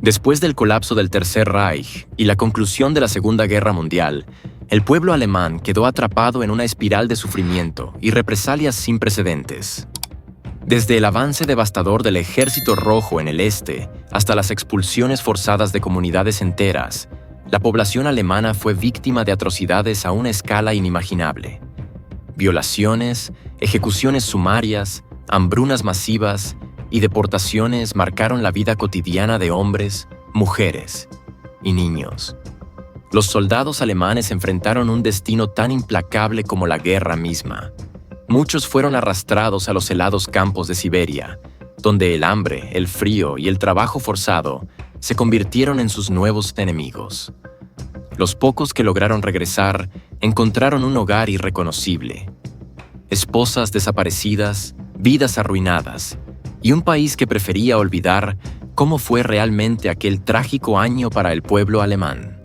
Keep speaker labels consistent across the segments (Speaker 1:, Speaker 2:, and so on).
Speaker 1: Después del colapso del Tercer Reich y la conclusión de la Segunda Guerra Mundial, el pueblo alemán quedó atrapado en una espiral de sufrimiento y represalias sin precedentes. Desde el avance devastador del Ejército Rojo en el este hasta las expulsiones forzadas de comunidades enteras, la población alemana fue víctima de atrocidades a una escala inimaginable. Violaciones, ejecuciones sumarias, hambrunas masivas y deportaciones marcaron la vida cotidiana de hombres, mujeres y niños. Los soldados alemanes enfrentaron un destino tan implacable como la guerra misma. Muchos fueron arrastrados a los helados campos de Siberia, donde el hambre, el frío y el trabajo forzado se convirtieron en sus nuevos enemigos. Los pocos que lograron regresar encontraron un hogar irreconocible. Esposas desaparecidas, vidas arruinadas y un país que prefería olvidar cómo fue realmente aquel trágico año para el pueblo alemán.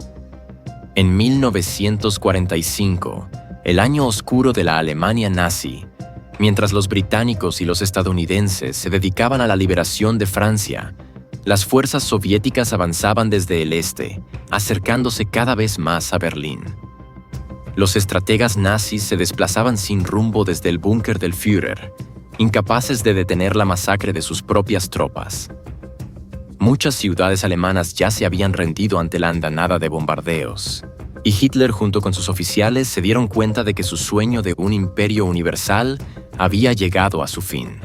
Speaker 1: En 1945, el año oscuro de la Alemania nazi, mientras los británicos y los estadounidenses se dedicaban a la liberación de Francia, las fuerzas soviéticas avanzaban desde el este, acercándose cada vez más a Berlín. Los estrategas nazis se desplazaban sin rumbo desde el búnker del Führer, incapaces de detener la masacre de sus propias tropas. Muchas ciudades alemanas ya se habían rendido ante la andanada de bombardeos, y Hitler junto con sus oficiales se dieron cuenta de que su sueño de un imperio universal había llegado a su fin.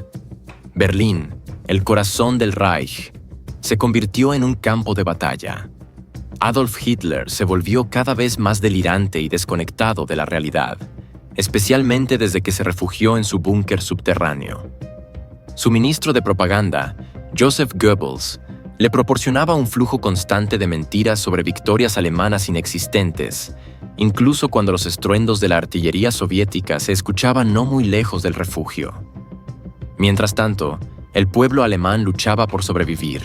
Speaker 1: Berlín, el corazón del Reich, se convirtió en un campo de batalla. Adolf Hitler se volvió cada vez más delirante y desconectado de la realidad, especialmente desde que se refugió en su búnker subterráneo. Su ministro de propaganda, Joseph Goebbels, le proporcionaba un flujo constante de mentiras sobre victorias alemanas inexistentes, incluso cuando los estruendos de la artillería soviética se escuchaban no muy lejos del refugio. Mientras tanto, el pueblo alemán luchaba por sobrevivir.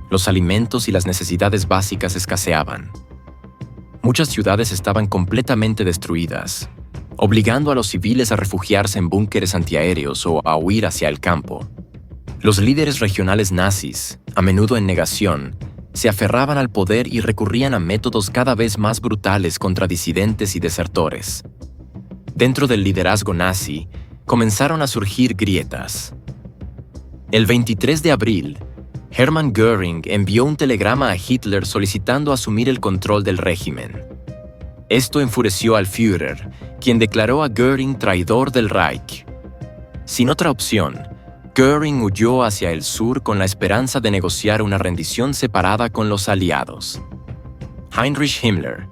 Speaker 1: Los alimentos y las necesidades básicas escaseaban. Muchas ciudades estaban completamente destruidas, obligando a los civiles a refugiarse en búnkeres antiaéreos o a huir hacia el campo. Los líderes regionales nazis, a menudo en negación, se aferraban al poder y recurrían a métodos cada vez más brutales contra disidentes y desertores. Dentro del liderazgo nazi, comenzaron a surgir grietas. El 23 de abril, Hermann Göring envió un telegrama a Hitler solicitando asumir el control del régimen. Esto enfureció al Führer, quien declaró a Göring traidor del Reich. Sin otra opción, Göring huyó hacia el sur con la esperanza de negociar una rendición separada con los aliados. Heinrich Himmler,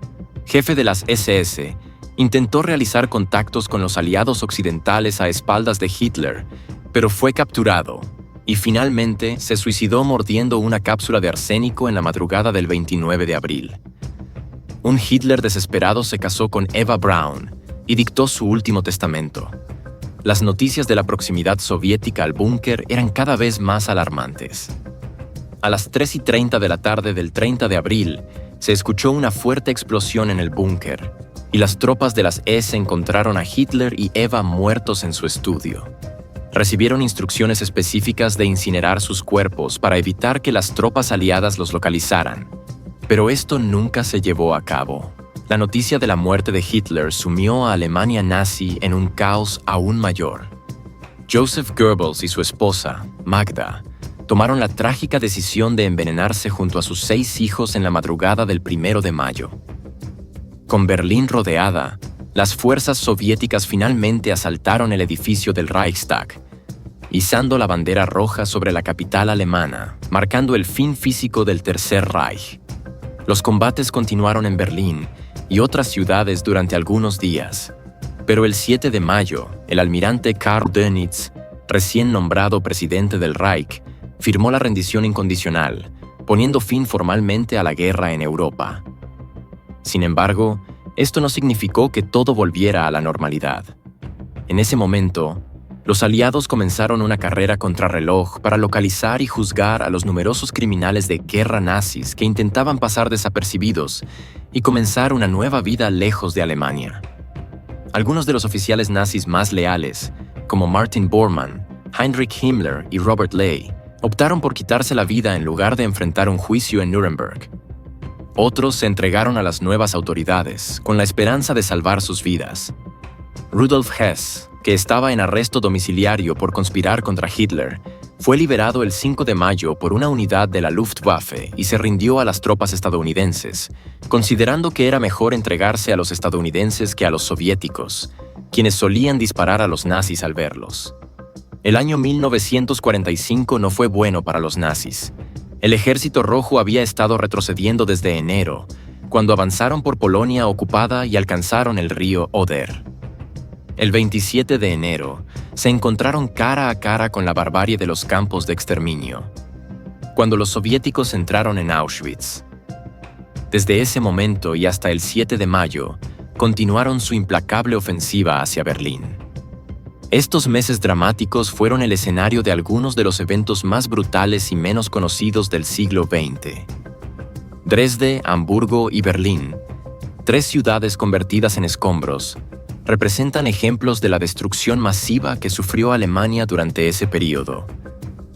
Speaker 1: jefe de las SS, intentó realizar contactos con los aliados occidentales a espaldas de Hitler, pero fue capturado y finalmente se suicidó mordiendo una cápsula de arsénico en la madrugada del 29 de abril. Un Hitler desesperado se casó con Eva Braun y dictó su último testamento. Las noticias de la proximidad soviética al búnker eran cada vez más alarmantes. A las 3:30 de la tarde del 30 de abril, se escuchó una fuerte explosión en el búnker, y las tropas de las SS encontraron a Hitler y Eva muertos en su estudio. Recibieron instrucciones específicas de incinerar sus cuerpos para evitar que las tropas aliadas los localizaran, pero esto nunca se llevó a cabo. La noticia de la muerte de Hitler sumió a Alemania nazi en un caos aún mayor. Joseph Goebbels y su esposa, Magda, tomaron la trágica decisión de envenenarse junto a sus 6 hijos en la madrugada del 1 de mayo. Con Berlín rodeada, las fuerzas soviéticas finalmente asaltaron el edificio del Reichstag, izando la bandera roja sobre la capital alemana, marcando el fin físico del Tercer Reich. Los combates continuaron en Berlín y otras ciudades durante algunos días, pero el 7 de mayo, el almirante Karl Dönitz, recién nombrado presidente del Reich, firmó la rendición incondicional, poniendo fin formalmente a la guerra en Europa. Sin embargo, esto no significó que todo volviera a la normalidad. En ese momento, los aliados comenzaron una carrera contrarreloj para localizar y juzgar a los numerosos criminales de guerra nazis que intentaban pasar desapercibidos y comenzar una nueva vida lejos de Alemania. Algunos de los oficiales nazis más leales, como Martin Bormann, Heinrich Himmler y Robert Ley, Optaron por quitarse la vida en lugar de enfrentar un juicio en Nuremberg. Otros se entregaron a las nuevas autoridades con la esperanza de salvar sus vidas. Rudolf Hess, que estaba en arresto domiciliario por conspirar contra Hitler, fue liberado el 5 de mayo por una unidad de la Luftwaffe y se rindió a las tropas estadounidenses, considerando que era mejor entregarse a los estadounidenses que a los soviéticos, quienes solían disparar a los nazis al verlos. El año 1945 no fue bueno para los nazis. El Ejército Rojo había estado retrocediendo desde enero, cuando avanzaron por Polonia ocupada y alcanzaron el río Oder. El 27 de enero, se encontraron cara a cara con la barbarie de los campos de exterminio, cuando los soviéticos entraron en Auschwitz. Desde ese momento y hasta el 7 de mayo, continuaron su implacable ofensiva hacia Berlín. Estos meses dramáticos fueron el escenario de algunos de los eventos más brutales y menos conocidos del siglo XX. Dresde, Hamburgo y Berlín, 3 ciudades convertidas en escombros, representan ejemplos de la destrucción masiva que sufrió Alemania durante ese período.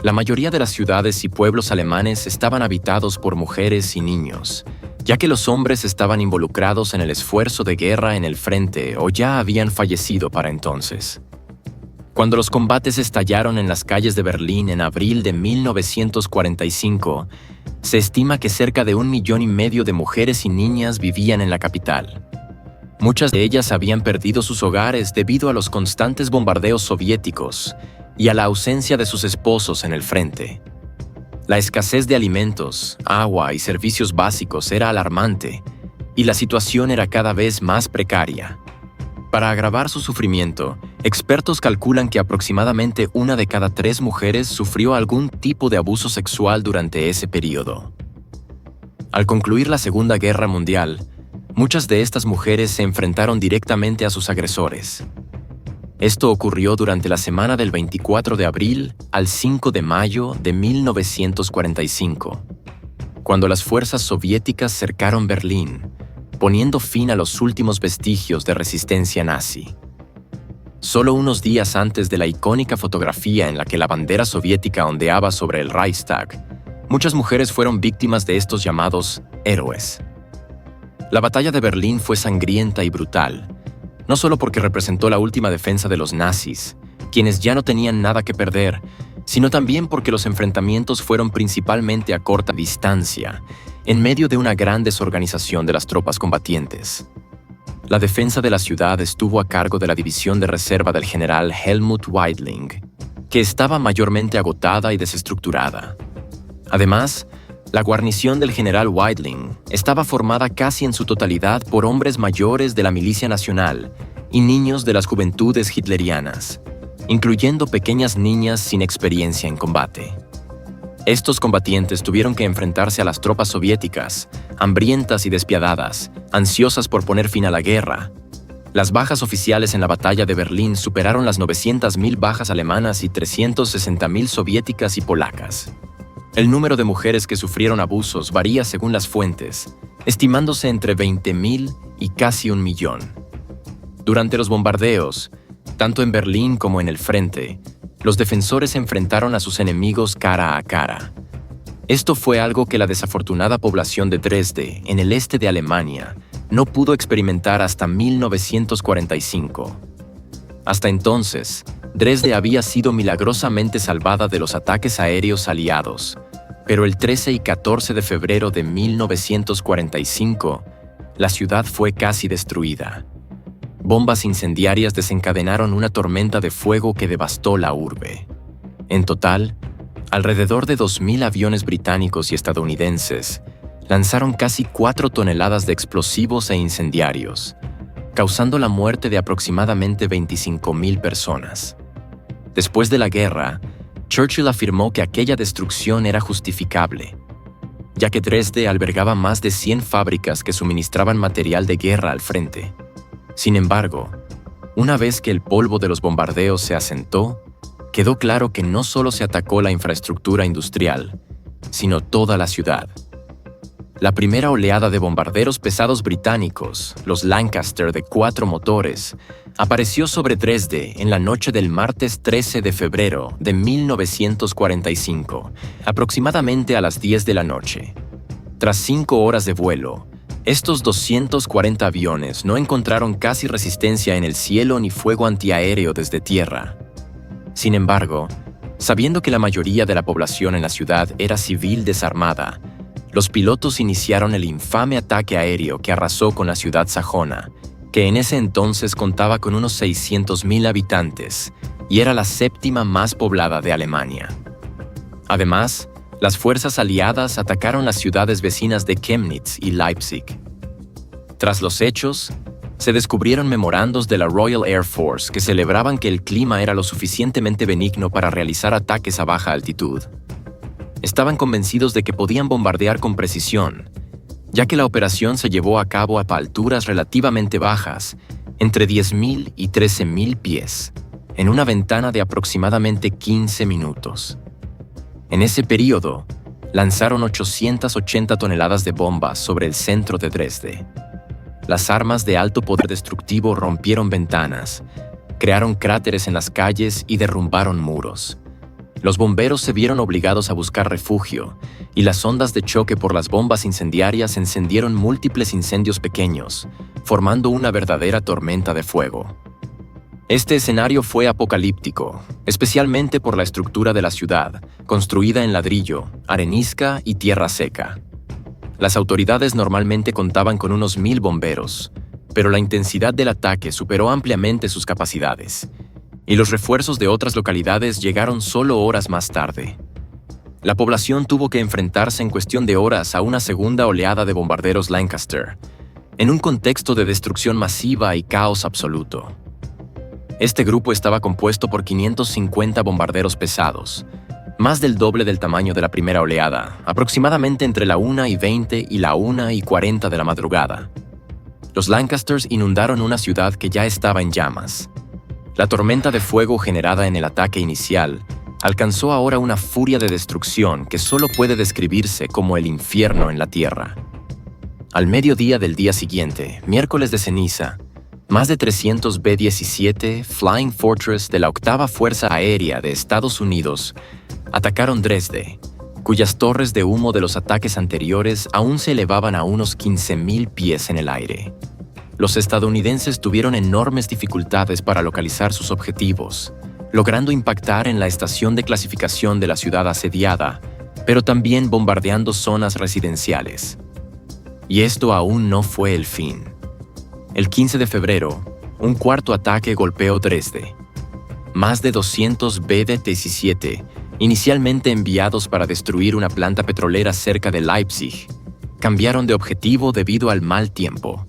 Speaker 1: La mayoría de las ciudades y pueblos alemanes estaban habitados por mujeres y niños, ya que los hombres estaban involucrados en el esfuerzo de guerra en el frente o ya habían fallecido para entonces. Cuando los combates estallaron en las calles de Berlín en abril de 1945, se estima que cerca de 1,5 millones de mujeres y niñas vivían en la capital. Muchas de ellas habían perdido sus hogares debido a los constantes bombardeos soviéticos y a la ausencia de sus esposos en el frente. La escasez de alimentos, agua y servicios básicos era alarmante, y la situación era cada vez más precaria. Para agravar su sufrimiento, expertos calculan que aproximadamente 1 de cada 3 mujeres sufrió algún tipo de abuso sexual durante ese periodo. Al concluir la Segunda Guerra Mundial, muchas de estas mujeres se enfrentaron directamente a sus agresores. Esto ocurrió durante la semana del 24 de abril al 5 de mayo de 1945, cuando las fuerzas soviéticas cercaron Berlín, poniendo fin a los últimos vestigios de resistencia nazi. Solo unos días antes de la icónica fotografía en la que la bandera soviética ondeaba sobre el Reichstag, muchas mujeres fueron víctimas de estos llamados héroes. La batalla de Berlín fue sangrienta y brutal, no solo porque representó la última defensa de los nazis, quienes ya no tenían nada que perder, sino también porque los enfrentamientos fueron principalmente a corta distancia, en medio de una gran desorganización de las tropas combatientes. La defensa de la ciudad estuvo a cargo de la división de reserva del general Helmut Weidling, que estaba mayormente agotada y desestructurada. Además, la guarnición del general Weidling estaba formada casi en su totalidad por hombres mayores de la milicia nacional y niños de las juventudes hitlerianas, incluyendo pequeñas niñas sin experiencia en combate. Estos combatientes tuvieron que enfrentarse a las tropas soviéticas, hambrientas y despiadadas, ansiosas por poner fin a la guerra. Las bajas oficiales en la batalla de Berlín superaron las 900.000 bajas alemanas y 360.000 soviéticas y polacas. El número de mujeres que sufrieron abusos varía según las fuentes, estimándose entre 20.000 y casi 1 millón. Durante los bombardeos, tanto en Berlín como en el frente, los defensores enfrentaron a sus enemigos cara a cara. Esto fue algo que la desafortunada población de Dresde, en el este de Alemania, no pudo experimentar hasta 1945. Hasta entonces, Dresde había sido milagrosamente salvada de los ataques aéreos aliados, pero el 13 y 14 de febrero de 1945, la ciudad fue casi destruida. Bombas incendiarias desencadenaron una tormenta de fuego que devastó la urbe. En total, alrededor de 2.000 aviones británicos y estadounidenses lanzaron casi 4 toneladas de explosivos e incendiarios, causando la muerte de aproximadamente 25.000 personas. Después de la guerra, Churchill afirmó que aquella destrucción era justificable, ya que Dresde albergaba más de 100 fábricas que suministraban material de guerra al frente. Sin embargo, una vez que el polvo de los bombardeos se asentó, quedó claro que no solo se atacó la infraestructura industrial, sino toda la ciudad. La primera oleada de bombarderos pesados británicos, los Lancaster de 4 motores, apareció sobre Dresde en la noche del martes 13 de febrero de 1945, aproximadamente a las 10 de la noche. Tras 5 horas de vuelo, estos 240 aviones no encontraron casi resistencia en el cielo ni fuego antiaéreo desde tierra. Sin embargo, sabiendo que la mayoría de la población en la ciudad era civil desarmada, los pilotos iniciaron el infame ataque aéreo que arrasó con la ciudad sajona, que en ese entonces contaba con unos 600.000 habitantes y era la 7ª más poblada de Alemania. Además, las fuerzas aliadas atacaron las ciudades vecinas de Chemnitz y Leipzig. Tras los hechos, se descubrieron memorandos de la Royal Air Force que celebraban que el clima era lo suficientemente benigno para realizar ataques a baja altitud. Estaban convencidos de que podían bombardear con precisión, ya que la operación se llevó a cabo a alturas relativamente bajas, entre 10.000 y 13.000 pies, en una ventana de aproximadamente 15 minutos. En ese período, lanzaron 880 toneladas de bombas sobre el centro de Dresde. Las armas de alto poder destructivo rompieron ventanas, crearon cráteres en las calles y derrumbaron muros. Los bomberos se vieron obligados a buscar refugio, y las ondas de choque por las bombas incendiarias encendieron múltiples incendios pequeños, formando una verdadera tormenta de fuego. Este escenario fue apocalíptico, especialmente por la estructura de la ciudad, construida en ladrillo, arenisca y tierra seca. Las autoridades normalmente contaban con unos 1.000 bomberos, pero la intensidad del ataque superó ampliamente sus capacidades, y los refuerzos de otras localidades llegaron solo horas más tarde. La población tuvo que enfrentarse en cuestión de horas a una segunda oleada de bombarderos Lancaster, en un contexto de destrucción masiva y caos absoluto. Este grupo estaba compuesto por 550 bombarderos pesados, más del doble del tamaño de la primera oleada, aproximadamente entre la 1:20 y la 1:40 de la madrugada. Los Lancasters inundaron una ciudad que ya estaba en llamas. La tormenta de fuego generada en el ataque inicial alcanzó ahora una furia de destrucción que solo puede describirse como el infierno en la tierra. Al mediodía del día siguiente, miércoles de ceniza, más de 300 B-17 Flying Fortress de la 8ª Fuerza Aérea de Estados Unidos atacaron Dresde, cuyas torres de humo de los ataques anteriores aún se elevaban a unos 15.000 pies en el aire. Los estadounidenses tuvieron enormes dificultades para localizar sus objetivos, logrando impactar en la estación de clasificación de la ciudad asediada, pero también bombardeando zonas residenciales. Y esto aún no fue el fin. El 15 de febrero, un cuarto ataque golpeó Dresde. Más de 200 B-17, inicialmente enviados para destruir una planta petrolera cerca de Leipzig, cambiaron de objetivo debido al mal tiempo.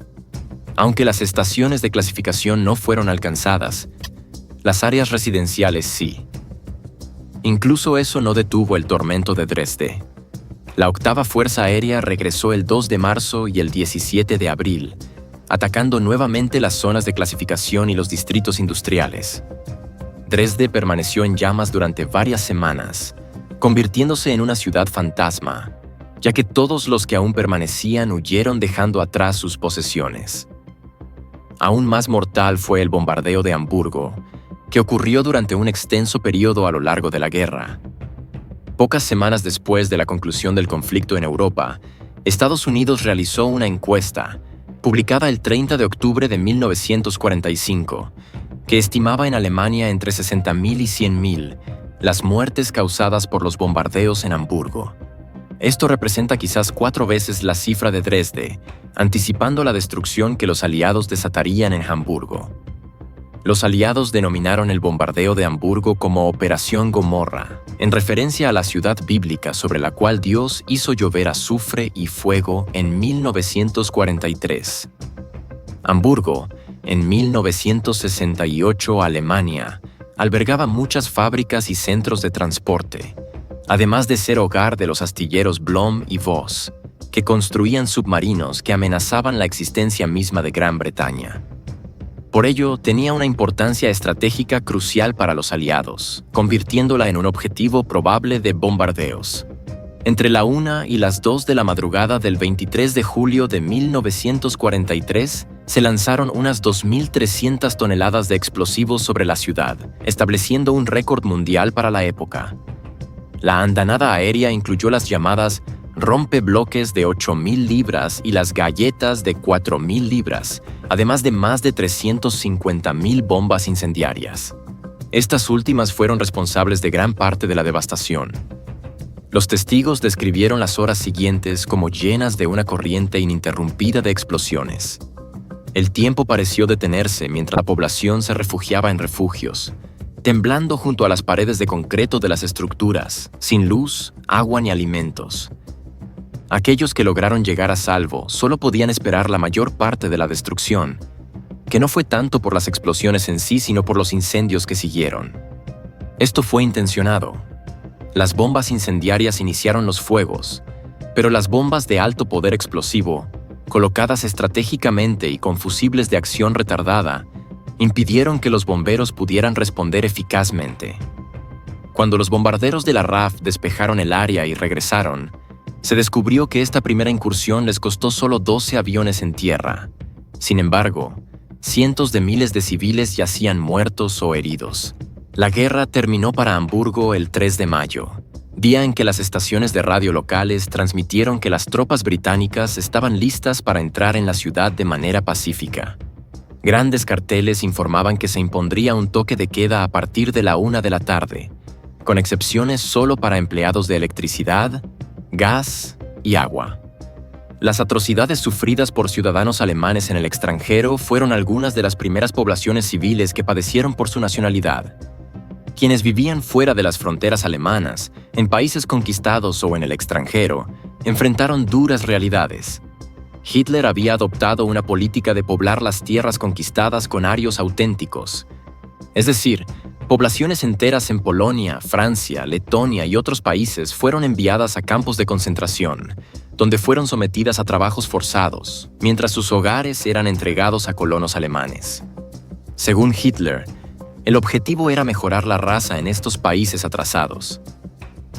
Speaker 1: Aunque las estaciones de clasificación no fueron alcanzadas, las áreas residenciales sí. Incluso eso no detuvo el tormento de Dresde. La 8ª Fuerza Aérea regresó el 2 de marzo y el 17 de abril, atacando nuevamente las zonas de clasificación y los distritos industriales. Dresde permaneció en llamas durante varias semanas, convirtiéndose en una ciudad fantasma, ya que todos los que aún permanecían huyeron dejando atrás sus posesiones. Aún más mortal fue el bombardeo de Hamburgo, que ocurrió durante un extenso periodo a lo largo de la guerra. Pocas semanas después de la conclusión del conflicto en Europa, Estados Unidos realizó una encuesta, publicada el 30 de octubre de 1945, que estimaba en Alemania entre 60.000 y 100.000 las muertes causadas por los bombardeos en Hamburgo. Esto representa quizás 4 veces la cifra de Dresde, anticipando la destrucción que los aliados desatarían en Hamburgo. Los aliados denominaron el bombardeo de Hamburgo como Operación Gomorra, en referencia a la ciudad bíblica sobre la cual Dios hizo llover azufre y fuego en 1943. Hamburgo, en 1968, Alemania, albergaba muchas fábricas y centros de transporte, además de ser hogar de los astilleros Blohm y Voss, que construían submarinos que amenazaban la existencia misma de Gran Bretaña. Por ello, tenía una importancia estratégica crucial para los aliados, convirtiéndola en un objetivo probable de bombardeos. Entre la 1 y las 2 de la madrugada del 23 de julio de 1943, se lanzaron unas 2.300 toneladas de explosivos sobre la ciudad, estableciendo un récord mundial para la época. La andanada aérea incluyó las llamadas rompebloques de 8.000 libras y las galletas de 4.000 libras, además de más de 350.000 bombas incendiarias. Estas últimas fueron responsables de gran parte de la devastación. Los testigos describieron las horas siguientes como llenas de una corriente ininterrumpida de explosiones. El tiempo pareció detenerse mientras la población se refugiaba en refugios, temblando junto a las paredes de concreto de las estructuras, sin luz, agua ni alimentos. Aquellos que lograron llegar a salvo solo podían esperar la mayor parte de la destrucción, que no fue tanto por las explosiones en sí, sino por los incendios que siguieron. Esto fue intencionado. Las bombas incendiarias iniciaron los fuegos, pero las bombas de alto poder explosivo, colocadas estratégicamente y con fusibles de acción retardada, impidieron que los bomberos pudieran responder eficazmente. Cuando los bombarderos de la RAF despejaron el área y regresaron, se descubrió que esta primera incursión les costó solo 12 aviones en tierra. Sin embargo, cientos de miles de civiles yacían muertos o heridos. La guerra terminó para Hamburgo el 3 de mayo, día en que las estaciones de radio locales transmitieron que las tropas británicas estaban listas para entrar en la ciudad de manera pacífica. Grandes carteles informaban que se impondría un toque de queda a partir de la 1 de la tarde, con excepciones solo para empleados de electricidad, gas y agua. Las atrocidades sufridas por ciudadanos alemanes en el extranjero fueron algunas de las primeras poblaciones civiles que padecieron por su nacionalidad. Quienes vivían fuera de las fronteras alemanas, en países conquistados o en el extranjero, enfrentaron duras realidades. Hitler había adoptado una política de poblar las tierras conquistadas con arios auténticos, es decir, poblaciones enteras en Polonia, Francia, Letonia y otros países fueron enviadas a campos de concentración, donde fueron sometidas a trabajos forzados, mientras sus hogares eran entregados a colonos alemanes. Según Hitler, el objetivo era mejorar la raza en estos países atrasados.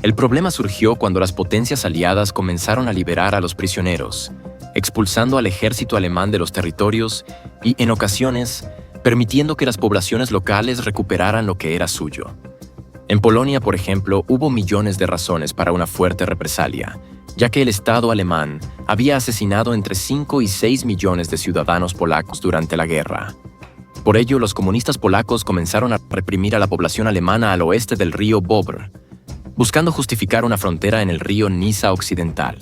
Speaker 1: El problema surgió cuando las potencias aliadas comenzaron a liberar a los prisioneros, expulsando al ejército alemán de los territorios y, en ocasiones, permitiendo que las poblaciones locales recuperaran lo que era suyo. En Polonia, por ejemplo, hubo millones de razones para una fuerte represalia, ya que el Estado alemán había asesinado entre 5 y 6 millones de ciudadanos polacos durante la guerra. Por ello, los comunistas polacos comenzaron a reprimir a la población alemana al oeste del río Bobr, buscando justificar una frontera en el río Nisa Occidental.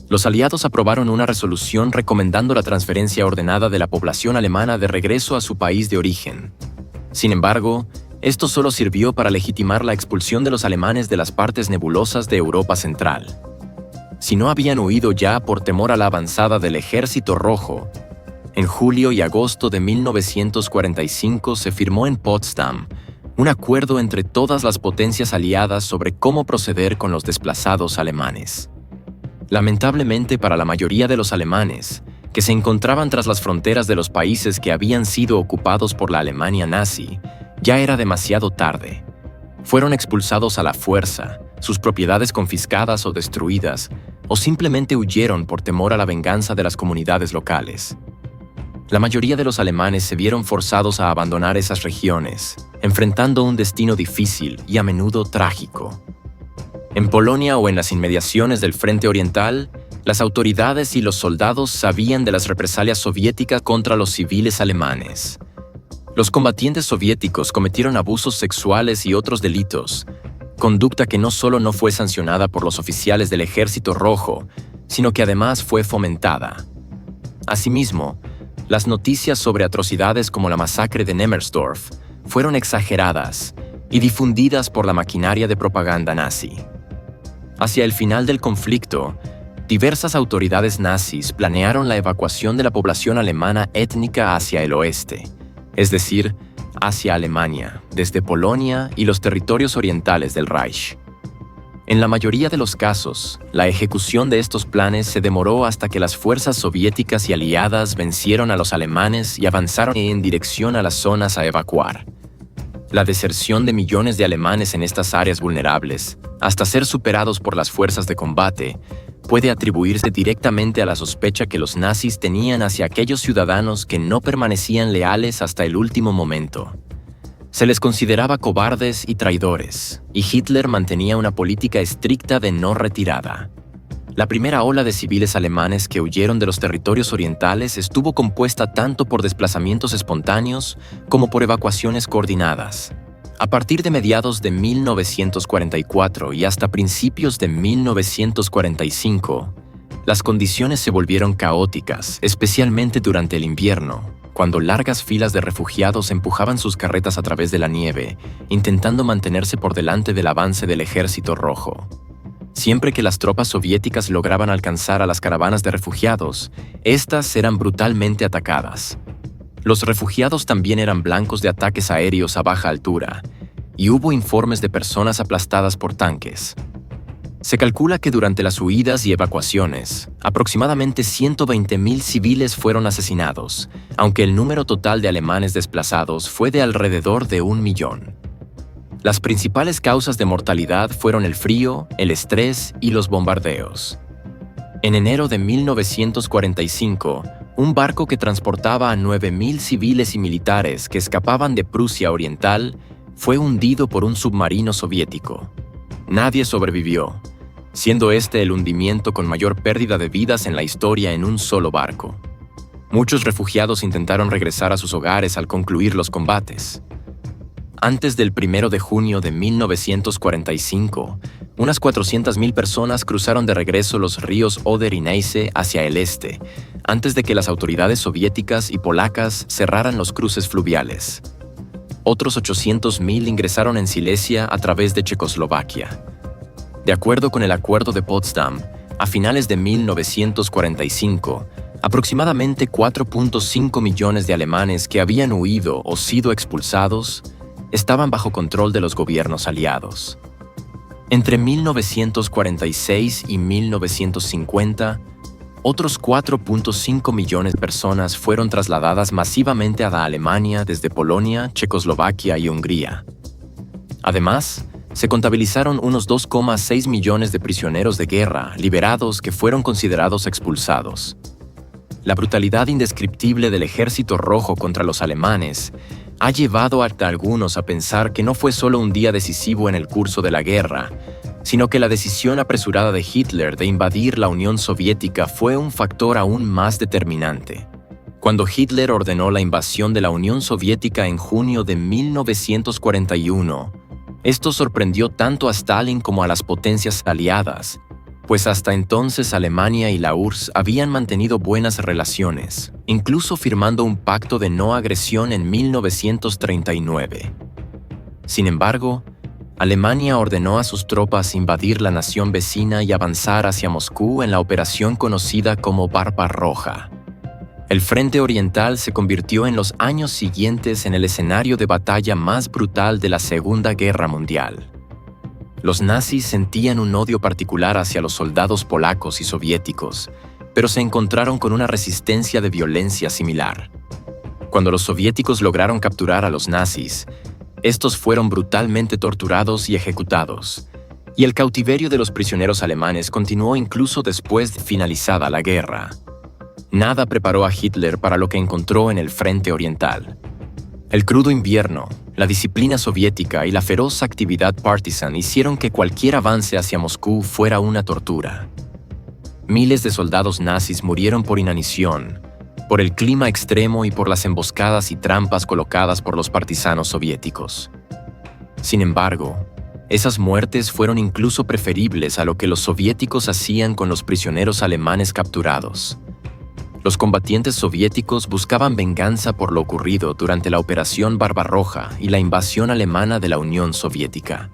Speaker 1: Los aliados aprobaron una resolución recomendando la transferencia ordenada de la población alemana de regreso a su país de origen. Sin embargo, esto solo sirvió para legitimar la expulsión de los alemanes de las partes nebulosas de Europa Central. Si no habían huido ya por temor a la avanzada del Ejército Rojo, en julio y agosto de 1945 se firmó en Potsdam un acuerdo entre todas las potencias aliadas sobre cómo proceder con los desplazados alemanes. Lamentablemente para la mayoría de los alemanes, que se encontraban tras las fronteras de los países que habían sido ocupados por la Alemania nazi, ya era demasiado tarde. Fueron expulsados a la fuerza, sus propiedades confiscadas o destruidas, o simplemente huyeron por temor a la venganza de las comunidades locales. La mayoría de los alemanes se vieron forzados a abandonar esas regiones, enfrentando un destino difícil y a menudo trágico. En Polonia o en las inmediaciones del Frente Oriental, las autoridades y los soldados sabían de las represalias soviéticas contra los civiles alemanes. Los combatientes soviéticos cometieron abusos sexuales y otros delitos, conducta que no solo no fue sancionada por los oficiales del Ejército Rojo, sino que además fue fomentada. Asimismo, las noticias sobre atrocidades como la masacre de Nemmersdorf fueron exageradas y difundidas por la maquinaria de propaganda nazi. Hacia el final del conflicto, diversas autoridades nazis planearon la evacuación de la población alemana étnica hacia el oeste, es decir, hacia Alemania, desde Polonia y los territorios orientales del Reich. En la mayoría de los casos, la ejecución de estos planes se demoró hasta que las fuerzas soviéticas y aliadas vencieron a los alemanes y avanzaron en dirección a las zonas a evacuar. La deserción de millones de alemanes en estas áreas vulnerables, hasta ser superados por las fuerzas de combate, puede atribuirse directamente a la sospecha que los nazis tenían hacia aquellos ciudadanos que no permanecían leales hasta el último momento. Se les consideraba cobardes y traidores, y Hitler mantenía una política estricta de no retirada. La primera ola de civiles alemanes que huyeron de los territorios orientales estuvo compuesta tanto por desplazamientos espontáneos como por evacuaciones coordinadas. A partir de mediados de 1944 y hasta principios de 1945, las condiciones se volvieron caóticas, especialmente durante el invierno, cuando largas filas de refugiados empujaban sus carretas a través de la nieve, intentando mantenerse por delante del avance del Ejército Rojo. Siempre que las tropas soviéticas lograban alcanzar a las caravanas de refugiados, éstas eran brutalmente atacadas. Los refugiados también eran blancos de ataques aéreos a baja altura, y hubo informes de personas aplastadas por tanques. Se calcula que durante las huidas y evacuaciones, aproximadamente 120.000 civiles fueron asesinados, aunque el número total de alemanes desplazados fue de alrededor de 1 millón. Las principales causas de mortalidad fueron el frío, el estrés y los bombardeos. En enero de 1945, un barco que transportaba a 9.000 civiles y militares que escapaban de Prusia Oriental fue hundido por un submarino soviético. Nadie sobrevivió, siendo este el hundimiento con mayor pérdida de vidas en la historia en un solo barco. Muchos refugiados intentaron regresar a sus hogares al concluir los combates. Antes del 1 de junio de 1945, unas 400.000 personas cruzaron de regreso los ríos Oder y Neisse hacia el este, antes de que las autoridades soviéticas y polacas cerraran los cruces fluviales. Otros 800.000 ingresaron en Silesia a través de Checoslovaquia. De acuerdo con el Acuerdo de Potsdam, a finales de 1945, aproximadamente 4.5 millones de alemanes que habían huido o sido expulsados estaban bajo control de los gobiernos aliados. Entre 1946 y 1950, otros 4.5 millones de personas fueron trasladadas masivamente a la Alemania desde Polonia, Checoslovaquia y Hungría. Además, se contabilizaron unos 2,6 millones de prisioneros de guerra liberados que fueron considerados expulsados. La brutalidad indescriptible del Ejército Rojo contra los alemanes ha llevado a algunos a pensar que no fue solo un día decisivo en el curso de la guerra, sino que la decisión apresurada de Hitler de invadir la Unión Soviética fue un factor aún más determinante. Cuando Hitler ordenó la invasión de la Unión Soviética en junio de 1941, esto sorprendió tanto a Stalin como a las potencias aliadas, pues hasta entonces Alemania y la URSS habían mantenido buenas relaciones, incluso firmando un pacto de no agresión en 1939. Sin embargo, Alemania ordenó a sus tropas invadir la nación vecina y avanzar hacia Moscú en la operación conocida como Barbarroja. El Frente Oriental se convirtió en los años siguientes en el escenario de batalla más brutal de la Segunda Guerra Mundial. Los nazis sentían un odio particular hacia los soldados polacos y soviéticos, pero se encontraron con una resistencia de violencia similar. Cuando los soviéticos lograron capturar a los nazis, estos fueron brutalmente torturados y ejecutados, y el cautiverio de los prisioneros alemanes continuó incluso después de finalizada la guerra. Nada preparó a Hitler para lo que encontró en el Frente Oriental. El crudo invierno, la disciplina soviética y la feroz actividad partisan hicieron que cualquier avance hacia Moscú fuera una tortura. Miles de soldados nazis murieron por inanición, por el clima extremo y por las emboscadas y trampas colocadas por los partisanos soviéticos. Sin embargo, esas muertes fueron incluso preferibles a lo que los soviéticos hacían con los prisioneros alemanes capturados. Los combatientes soviéticos buscaban venganza por lo ocurrido durante la Operación Barbarroja y la invasión alemana de la Unión Soviética.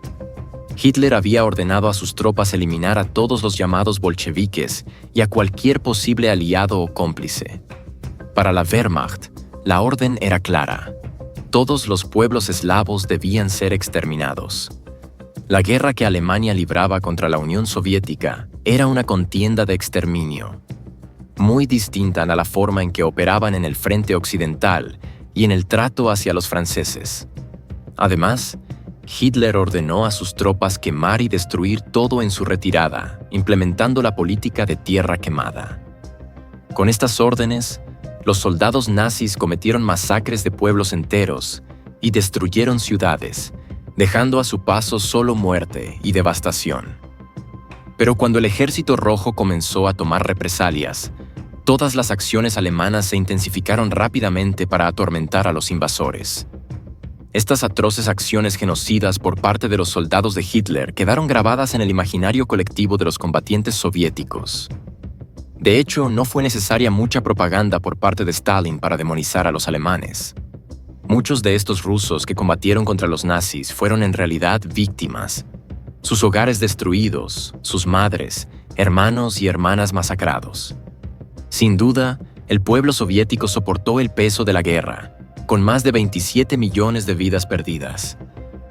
Speaker 1: Hitler había ordenado a sus tropas eliminar a todos los llamados bolcheviques y a cualquier posible aliado o cómplice. Para la Wehrmacht, la orden era clara: todos los pueblos eslavos debían ser exterminados. La guerra que Alemania libraba contra la Unión Soviética era una contienda de exterminio, muy distinta a la forma en que operaban en el frente occidental y en el trato hacia los franceses. Además, Hitler ordenó a sus tropas quemar y destruir todo en su retirada, implementando la política de tierra quemada. Con estas órdenes, los soldados nazis cometieron masacres de pueblos enteros y destruyeron ciudades, dejando a su paso solo muerte y devastación. Pero cuando el Ejército Rojo comenzó a tomar represalias, todas las acciones alemanas se intensificaron rápidamente para atormentar a los invasores. Estas atroces acciones genocidas por parte de los soldados de Hitler quedaron grabadas en el imaginario colectivo de los combatientes soviéticos. De hecho, no fue necesaria mucha propaganda por parte de Stalin para demonizar a los alemanes. Muchos de estos rusos que combatieron contra los nazis fueron en realidad víctimas. Sus hogares destruidos, sus madres, hermanos y hermanas masacrados. Sin duda, el pueblo soviético soportó el peso de la guerra, con más de 27 millones de vidas perdidas.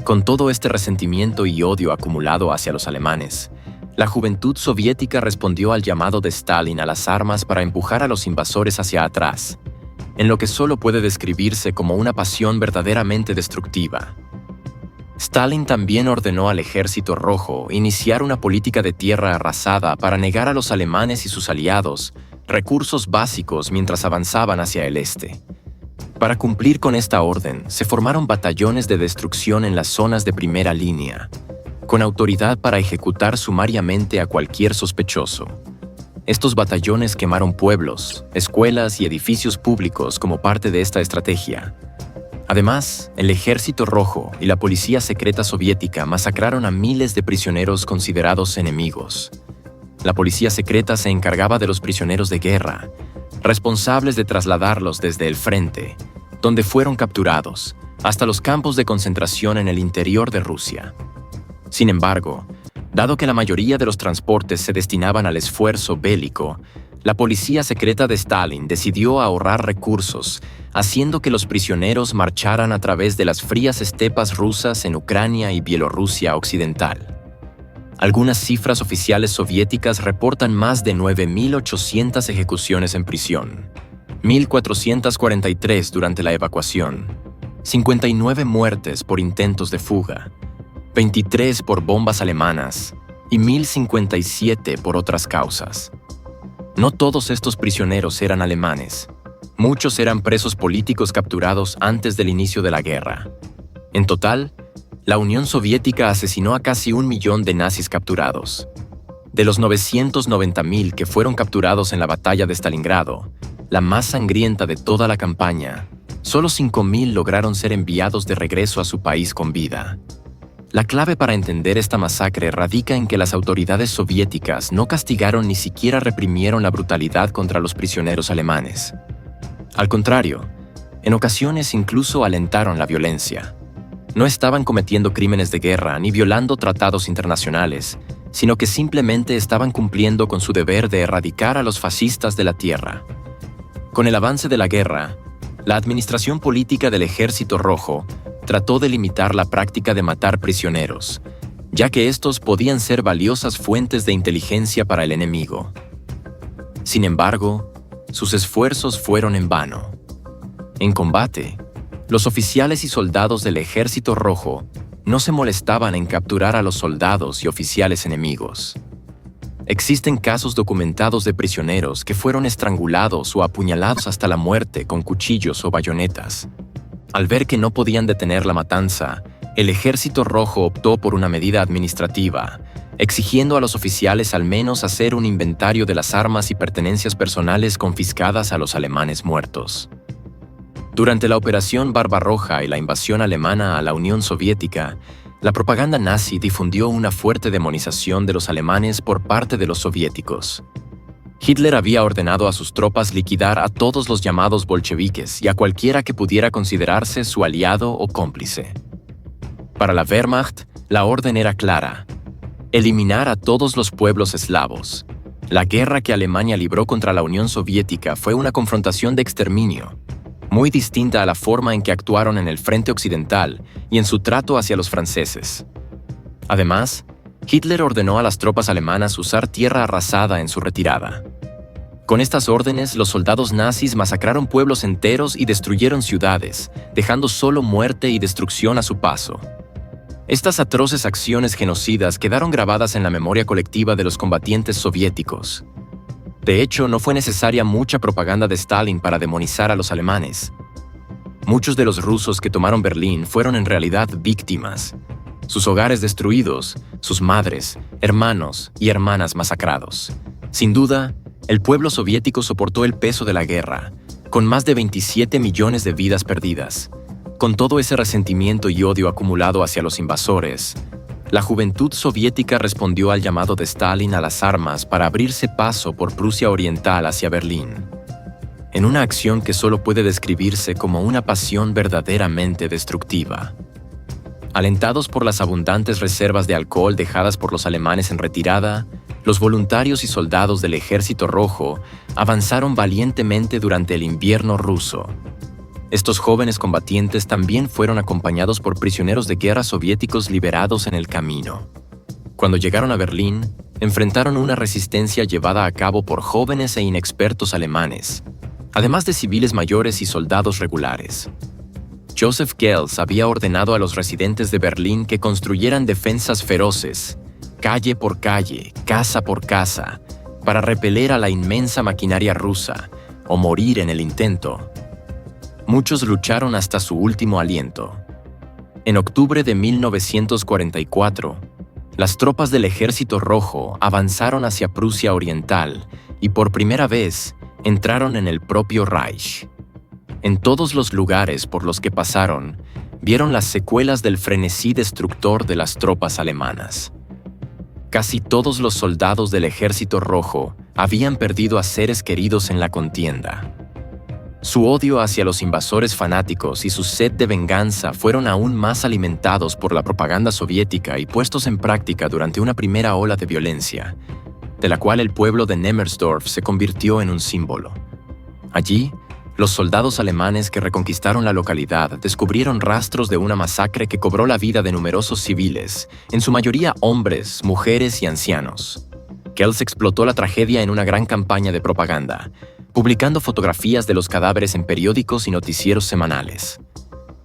Speaker 1: Con todo este resentimiento y odio acumulado hacia los alemanes, la juventud soviética respondió al llamado de Stalin a las armas para empujar a los invasores hacia atrás, en lo que solo puede describirse como una pasión verdaderamente destructiva. Stalin también ordenó al Ejército Rojo iniciar una política de tierra arrasada para negar a los alemanes y sus aliados recursos básicos mientras avanzaban hacia el este. Para cumplir con esta orden, se formaron batallones de destrucción en las zonas de primera línea, con autoridad para ejecutar sumariamente a cualquier sospechoso. Estos batallones quemaron pueblos, escuelas y edificios públicos como parte de esta estrategia. Además, el Ejército Rojo y la Policía Secreta Soviética masacraron a miles de prisioneros considerados enemigos. La Policía Secreta se encargaba de los prisioneros de guerra, responsables de trasladarlos desde el frente, donde fueron capturados, hasta los campos de concentración en el interior de Rusia. Sin embargo, dado que la mayoría de los transportes se destinaban al esfuerzo bélico, la policía secreta de Stalin decidió ahorrar recursos, haciendo que los prisioneros marcharan a través de las frías estepas rusas en Ucrania y Bielorrusia occidental. Algunas cifras oficiales soviéticas reportan más de 9.800 ejecuciones en prisión, 1.443 durante la evacuación, 59 muertes por intentos de fuga, 23 por bombas alemanas y 1.057 por otras causas. No todos estos prisioneros eran alemanes. Muchos eran presos políticos capturados antes del inicio de la guerra. En total, la Unión Soviética asesinó a casi 1 millón de nazis capturados. De los 990.000 que fueron capturados en la batalla de Stalingrado, la más sangrienta de toda la campaña, solo 5.000 lograron ser enviados de regreso a su país con vida. La clave para entender esta masacre radica en que las autoridades soviéticas no castigaron ni siquiera reprimieron la brutalidad contra los prisioneros alemanes. Al contrario, en ocasiones incluso alentaron la violencia. No estaban cometiendo crímenes de guerra ni violando tratados internacionales, sino que simplemente estaban cumpliendo con su deber de erradicar a los fascistas de la tierra. Con el avance de la guerra, la administración política del Ejército Rojo trató de limitar la práctica de matar prisioneros, ya que estos podían ser valiosas fuentes de inteligencia para el enemigo. Sin embargo, sus esfuerzos fueron en vano. En combate, los oficiales y soldados del Ejército Rojo no se molestaban en capturar a los soldados y oficiales enemigos. Existen casos documentados de prisioneros que fueron estrangulados o apuñalados hasta la muerte con cuchillos o bayonetas. Al ver que no podían detener la matanza, el Ejército Rojo optó por una medida administrativa, exigiendo a los oficiales al menos hacer un inventario de las armas y pertenencias personales confiscadas a los alemanes muertos. Durante la Operación Barbarroja y la invasión alemana a la Unión Soviética, la propaganda nazi difundió una fuerte demonización de los alemanes por parte de los soviéticos. Hitler había ordenado a sus tropas liquidar a todos los llamados bolcheviques y a cualquiera que pudiera considerarse su aliado o cómplice. Para la Wehrmacht, la orden era clara: eliminar a todos los pueblos eslavos. La guerra que Alemania libró contra la Unión Soviética fue una confrontación de exterminio, muy distinta a la forma en que actuaron en el frente occidental y en su trato hacia los franceses. Además, Hitler ordenó a las tropas alemanas usar tierra arrasada en su retirada. Con estas órdenes, los soldados nazis masacraron pueblos enteros y destruyeron ciudades, dejando solo muerte y destrucción a su paso. Estas atroces acciones genocidas quedaron grabadas en la memoria colectiva de los combatientes soviéticos. De hecho, no fue necesaria mucha propaganda de Stalin para demonizar a los alemanes. Muchos de los rusos que tomaron Berlín fueron en realidad víctimas. Sus hogares destruidos, sus madres, hermanos y hermanas masacrados. Sin duda, el pueblo soviético soportó el peso de la guerra, con más de 27 millones de vidas perdidas. Con todo ese resentimiento y odio acumulado hacia los invasores, la juventud soviética respondió al llamado de Stalin a las armas para abrirse paso por Prusia Oriental hacia Berlín, en una acción que solo puede describirse como una pasión verdaderamente destructiva. Alentados por las abundantes reservas de alcohol dejadas por los alemanes en retirada, los voluntarios y soldados del Ejército Rojo avanzaron valientemente durante el invierno ruso. Estos jóvenes combatientes también fueron acompañados por prisioneros de guerra soviéticos liberados en el camino. Cuando llegaron a Berlín, enfrentaron una resistencia llevada a cabo por jóvenes e inexpertos alemanes, además de civiles mayores y soldados regulares. Joseph Goebbels había ordenado a los residentes de Berlín que construyeran defensas feroces, calle por calle, casa por casa, para repeler a la inmensa maquinaria rusa o morir en el intento. Muchos lucharon hasta su último aliento. En octubre de 1944, las tropas del Ejército Rojo avanzaron hacia Prusia Oriental y por primera vez entraron en el propio Reich. En todos los lugares por los que pasaron, vieron las secuelas del frenesí destructor de las tropas alemanas. Casi todos los soldados del Ejército Rojo habían perdido a seres queridos en la contienda. Su odio hacia los invasores fanáticos y su sed de venganza fueron aún más alimentados por la propaganda soviética y puestos en práctica durante una primera ola de violencia, de la cual el pueblo de Nemmersdorf se convirtió en un símbolo. Allí, los soldados alemanes que reconquistaron la localidad descubrieron rastros de una masacre que cobró la vida de numerosos civiles, en su mayoría hombres, mujeres y ancianos. Goebbels explotó la tragedia en una gran campaña de propaganda, publicando fotografías de los cadáveres en periódicos y noticieros semanales.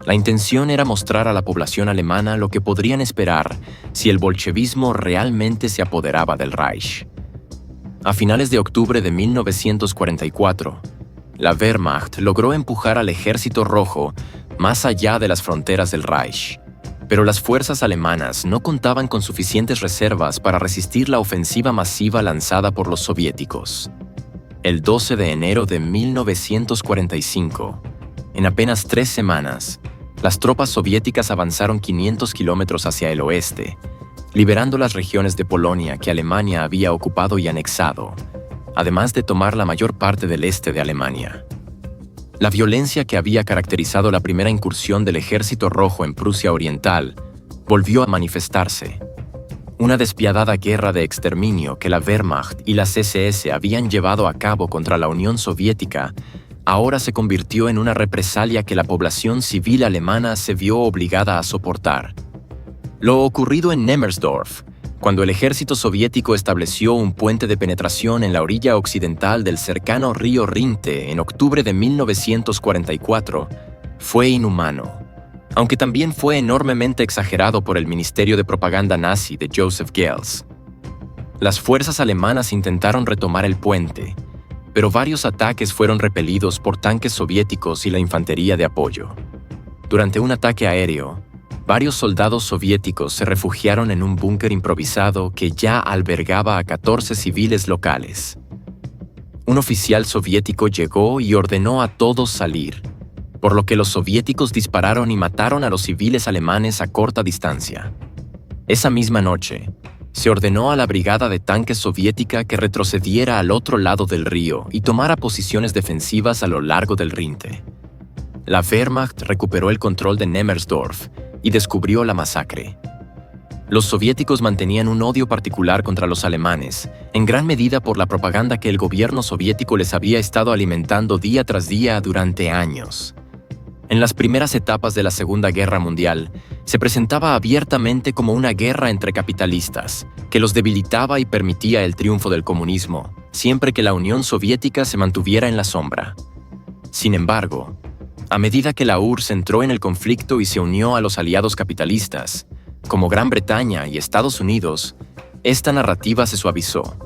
Speaker 1: La intención era mostrar a la población alemana lo que podrían esperar si el bolchevismo realmente se apoderaba del Reich. A finales de octubre de 1944, la Wehrmacht logró empujar al Ejército Rojo más allá de las fronteras del Reich, pero las fuerzas alemanas no contaban con suficientes reservas para resistir la ofensiva masiva lanzada por los soviéticos. El 12 de enero de 1945, en apenas 3 semanas, las tropas soviéticas avanzaron 500 kilómetros hacia el oeste, liberando las regiones de Polonia que Alemania había ocupado y anexado, además de tomar la mayor parte del este de Alemania. La violencia que había caracterizado la primera incursión del Ejército Rojo en Prusia Oriental volvió a manifestarse. Una despiadada guerra de exterminio que la Wehrmacht y las SS habían llevado a cabo contra la Unión Soviética ahora se convirtió en una represalia que la población civil alemana se vio obligada a soportar. Lo ocurrido en Nemmersdorf, cuando el ejército soviético estableció un puente de penetración en la orilla occidental del cercano río Rinte en octubre de 1944, fue inhumano, aunque también fue enormemente exagerado por el Ministerio de Propaganda nazi de Joseph Goebbels. Las fuerzas alemanas intentaron retomar el puente, pero varios ataques fueron repelidos por tanques soviéticos y la infantería de apoyo. Durante un ataque aéreo, varios soldados soviéticos se refugiaron en un búnker improvisado que ya albergaba a 14 civiles locales. Un oficial soviético llegó y ordenó a todos salir, por lo que los soviéticos dispararon y mataron a los civiles alemanes a corta distancia. Esa misma noche, se ordenó a la brigada de tanques soviética que retrocediera al otro lado del río y tomara posiciones defensivas a lo largo del Rinte. La Wehrmacht recuperó el control de Nemmersdorf y descubrió la masacre. Los soviéticos mantenían un odio particular contra los alemanes, en gran medida por la propaganda que el gobierno soviético les había estado alimentando día tras día durante años. En las primeras etapas de la Segunda Guerra Mundial, se presentaba abiertamente como una guerra entre capitalistas, que los debilitaba y permitía el triunfo del comunismo, siempre que la Unión Soviética se mantuviera en la sombra. Sin embargo, a medida que la URSS entró en el conflicto y se unió a los aliados capitalistas, como Gran Bretaña y Estados Unidos, esta narrativa se suavizó.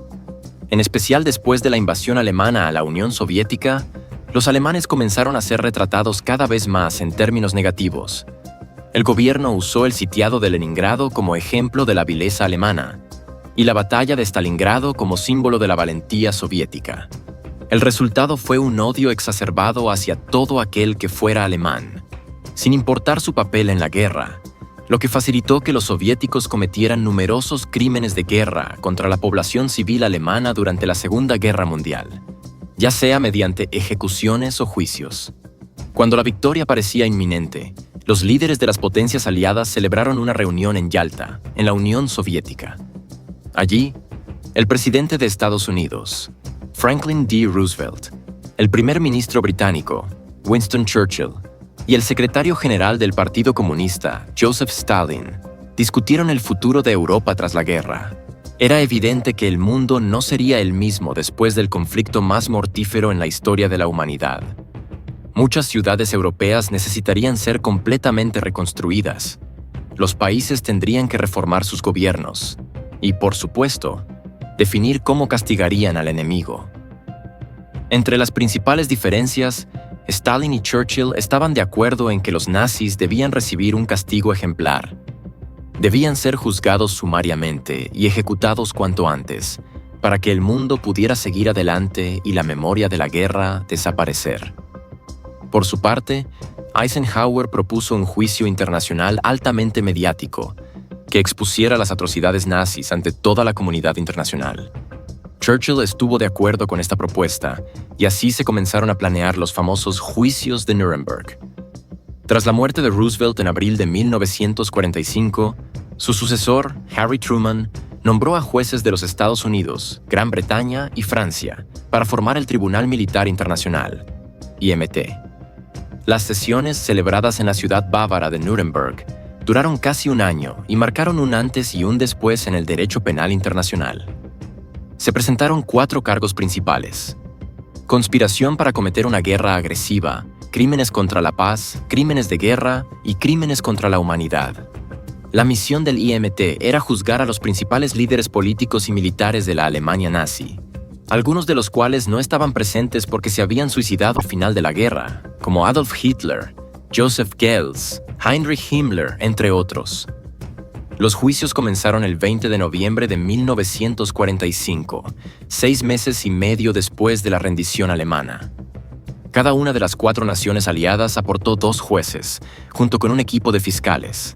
Speaker 1: En especial después de la invasión alemana a la Unión Soviética, los alemanes comenzaron a ser retratados cada vez más en términos negativos. El gobierno usó el sitiado de Leningrado como ejemplo de la vileza alemana y la batalla de Stalingrado como símbolo de la valentía soviética. El resultado fue un odio exacerbado hacia todo aquel que fuera alemán, sin importar su papel en la guerra, lo que facilitó que los soviéticos cometieran numerosos crímenes de guerra contra la población civil alemana durante la Segunda Guerra Mundial, ya sea mediante ejecuciones o juicios. Cuando la victoria parecía inminente, los líderes de las potencias aliadas celebraron una reunión en Yalta, en la Unión Soviética. Allí, el presidente de Estados Unidos, Franklin D. Roosevelt, el primer ministro británico, Winston Churchill, y el secretario general del Partido Comunista, Joseph Stalin, discutieron el futuro de Europa tras la guerra. Era evidente que el mundo no sería el mismo después del conflicto más mortífero en la historia de la humanidad. Muchas ciudades europeas necesitarían ser completamente reconstruidas. Los países tendrían que reformar sus gobiernos y, por supuesto, definir cómo castigarían al enemigo. Entre las principales diferencias, Stalin y Churchill estaban de acuerdo en que los nazis debían recibir un castigo ejemplar. Debían ser juzgados sumariamente y ejecutados cuanto antes, para que el mundo pudiera seguir adelante y la memoria de la guerra desaparecer. Por su parte, Eisenhower propuso un juicio internacional altamente mediático, que expusiera las atrocidades nazis ante toda la comunidad internacional. Churchill estuvo de acuerdo con esta propuesta, y así se comenzaron a planear los famosos juicios de Nuremberg. Tras la muerte de Roosevelt en abril de 1945, su sucesor, Harry Truman, nombró a jueces de los Estados Unidos, Gran Bretaña y Francia para formar el Tribunal Militar Internacional, IMT. Las sesiones, celebradas en la ciudad bávara de Nuremberg, duraron casi un año y marcaron un antes y un después en el derecho penal internacional. Se presentaron 4 cargos principales: conspiración para cometer una guerra agresiva, crímenes contra la paz, crímenes de guerra y crímenes contra la humanidad. La misión del IMT era juzgar a los principales líderes políticos y militares de la Alemania nazi, algunos de los cuales no estaban presentes porque se habían suicidado al final de la guerra, como Adolf Hitler, Joseph Goebbels, Heinrich Himmler, entre otros. Los juicios comenzaron el 20 de noviembre de 1945, 6 meses y medio después de la rendición alemana. Cada una de las 4 naciones aliadas aportó 2 jueces, junto con un equipo de fiscales.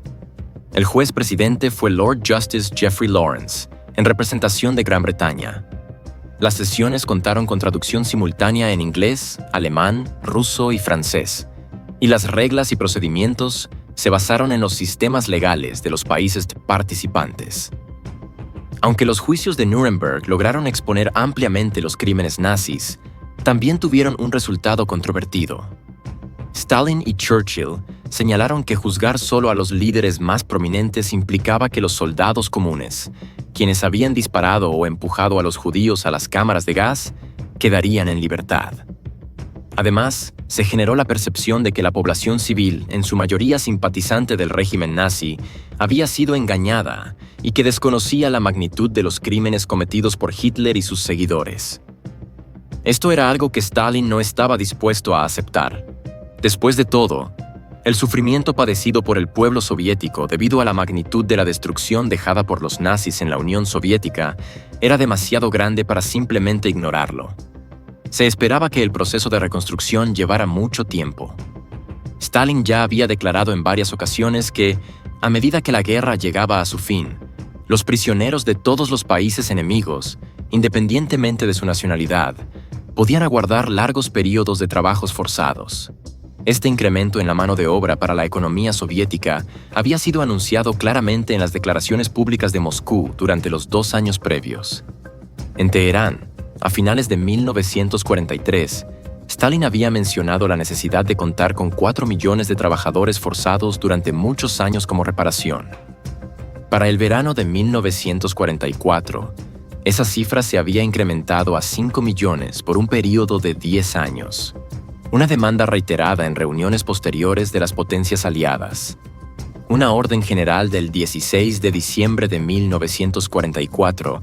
Speaker 1: El juez presidente fue Lord Justice Geoffrey Lawrence, en representación de Gran Bretaña. Las sesiones contaron con traducción simultánea en inglés, alemán, ruso y francés, y las reglas y procedimientos se basaron en los sistemas legales de los países participantes. Aunque los juicios de Nuremberg lograron exponer ampliamente los crímenes nazis, también tuvieron un resultado controvertido. Stalin y Churchill señalaron que juzgar solo a los líderes más prominentes implicaba que los soldados comunes, quienes habían disparado o empujado a los judíos a las cámaras de gas, quedarían en libertad. Además, se generó la percepción de que la población civil, en su mayoría simpatizante del régimen nazi, había sido engañada y que desconocía la magnitud de los crímenes cometidos por Hitler y sus seguidores. Esto era algo que Stalin no estaba dispuesto a aceptar. Después de todo, el sufrimiento padecido por el pueblo soviético debido a la magnitud de la destrucción dejada por los nazis en la Unión Soviética era demasiado grande para simplemente ignorarlo. Se esperaba que el proceso de reconstrucción llevara mucho tiempo. Stalin ya había declarado en varias ocasiones que, a medida que la guerra llegaba a su fin, los prisioneros de todos los países enemigos, independientemente de su nacionalidad, podían aguardar largos periodos de trabajos forzados. Este incremento en la mano de obra para la economía soviética había sido anunciado claramente en las declaraciones públicas de Moscú durante los 2 años previos. En Teherán, a finales de 1943, Stalin había mencionado la necesidad de contar con 4 millones de trabajadores forzados durante muchos años como reparación. Para el verano de 1944, Esa cifra se había incrementado a 5 millones por un período de 10 años, una demanda reiterada en reuniones posteriores de las potencias aliadas. Una orden general del 16 de diciembre de 1944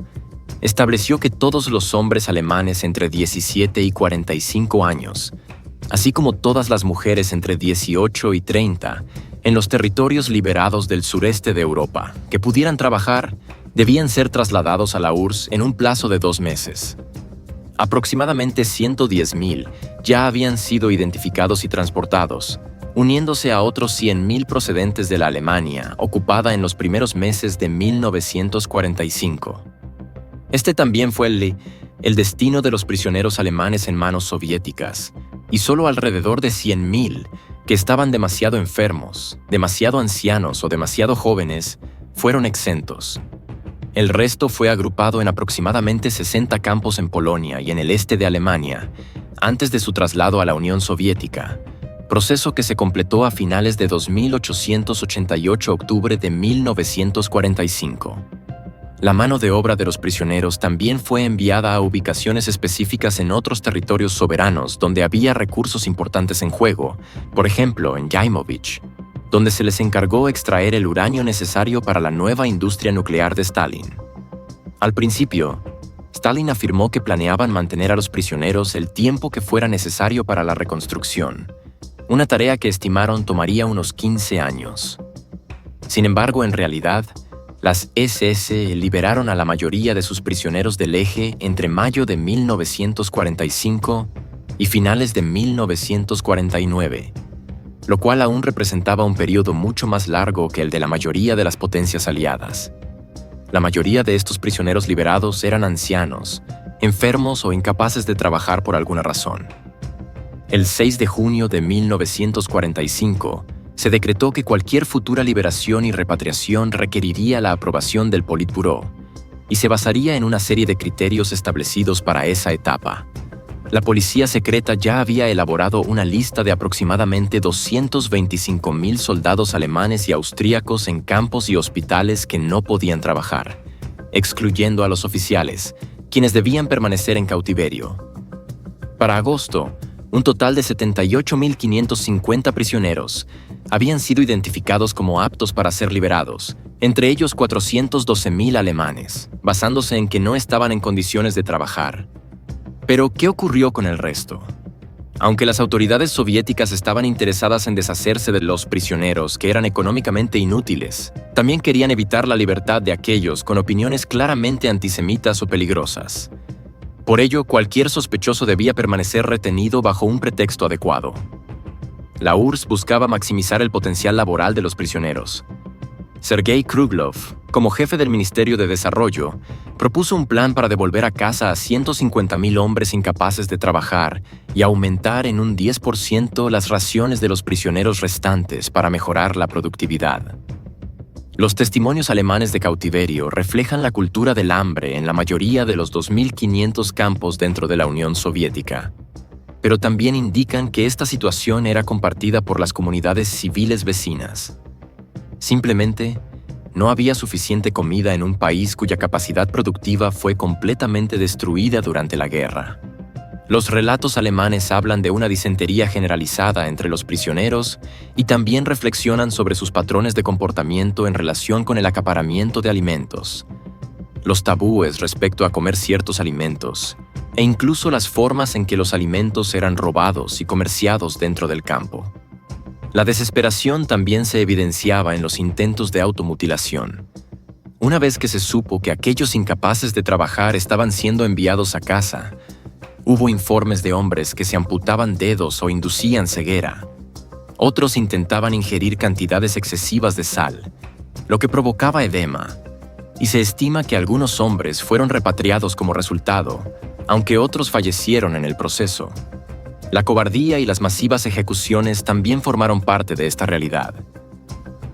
Speaker 1: estableció que todos los hombres alemanes entre 17 y 45 años, así como todas las mujeres entre 18 y 30, en los territorios liberados del sureste de Europa, que pudieran trabajar, debían ser trasladados a la URSS en un plazo de 2 meses. Aproximadamente 110.000 ya habían sido identificados y transportados, uniéndose a otros 100.000 procedentes de la Alemania ocupada en los primeros meses de 1945. Este también fue el destino de los prisioneros alemanes en manos soviéticas, y solo alrededor de 100.000, que estaban demasiado enfermos, demasiado ancianos o demasiado jóvenes, fueron exentos. El resto fue agrupado en aproximadamente 60 campos en Polonia y en el este de Alemania, antes de su traslado a la Unión Soviética, proceso que se completó a finales de 2888 octubre de 1945. La mano de obra de los prisioneros también fue enviada a ubicaciones específicas en otros territorios soberanos donde había recursos importantes en juego, por ejemplo en Yaimovich, donde se les encargó extraer el uranio necesario para la nueva industria nuclear de Stalin. Al principio, Stalin afirmó que planeaban mantener a los prisioneros el tiempo que fuera necesario para la reconstrucción, una tarea que estimaron tomaría unos 15 años. Sin embargo, en realidad, las SS liberaron a la mayoría de sus prisioneros del eje entre mayo de 1945 y finales de 1949, lo cual aún representaba un periodo mucho más largo que el de la mayoría de las potencias aliadas. La mayoría de estos prisioneros liberados eran ancianos, enfermos o incapaces de trabajar por alguna razón. El 6 de junio de 1945, se decretó que cualquier futura liberación y repatriación requeriría la aprobación del Politburó y se basaría en una serie de criterios establecidos para esa etapa. La policía secreta ya había elaborado una lista de aproximadamente 225.000 soldados alemanes y austríacos en campos y hospitales que no podían trabajar, excluyendo a los oficiales, quienes debían permanecer en cautiverio. Para agosto, un total de 78.550 prisioneros habían sido identificados como aptos para ser liberados, entre ellos 412.000 alemanes, basándose en que no estaban en condiciones de trabajar. Pero, ¿qué ocurrió con el resto? Aunque las autoridades soviéticas estaban interesadas en deshacerse de los prisioneros que eran económicamente inútiles, también querían evitar la libertad de aquellos con opiniones claramente antisemitas o peligrosas. Por ello, cualquier sospechoso debía permanecer retenido bajo un pretexto adecuado. La URSS buscaba maximizar el potencial laboral de los prisioneros. Sergei Krugloff, como jefe del Ministerio de Desarrollo, propuso un plan para devolver a casa a 150.000 hombres incapaces de trabajar y aumentar en un 10% las raciones de los prisioneros restantes para mejorar la productividad. Los testimonios alemanes de cautiverio reflejan la cultura del hambre en la mayoría de los 2.500 campos dentro de la Unión Soviética, pero también indican que esta situación era compartida por las comunidades civiles vecinas. Simplemente, no había suficiente comida en un país cuya capacidad productiva fue completamente destruida durante la guerra. Los relatos alemanes hablan de una disentería generalizada entre los prisioneros y también reflexionan sobre sus patrones de comportamiento en relación con el acaparamiento de alimentos, los tabúes respecto a comer ciertos alimentos, e incluso las formas en que los alimentos eran robados y comerciados dentro del campo. La desesperación también se evidenciaba en los intentos de automutilación. Una vez que se supo que aquellos incapaces de trabajar estaban siendo enviados a casa, hubo informes de hombres que se amputaban dedos o inducían ceguera. Otros intentaban ingerir cantidades excesivas de sal, lo que provocaba edema, y se estima que algunos hombres fueron repatriados como resultado, aunque otros fallecieron en el proceso. La cobardía y las masivas ejecuciones también formaron parte de esta realidad.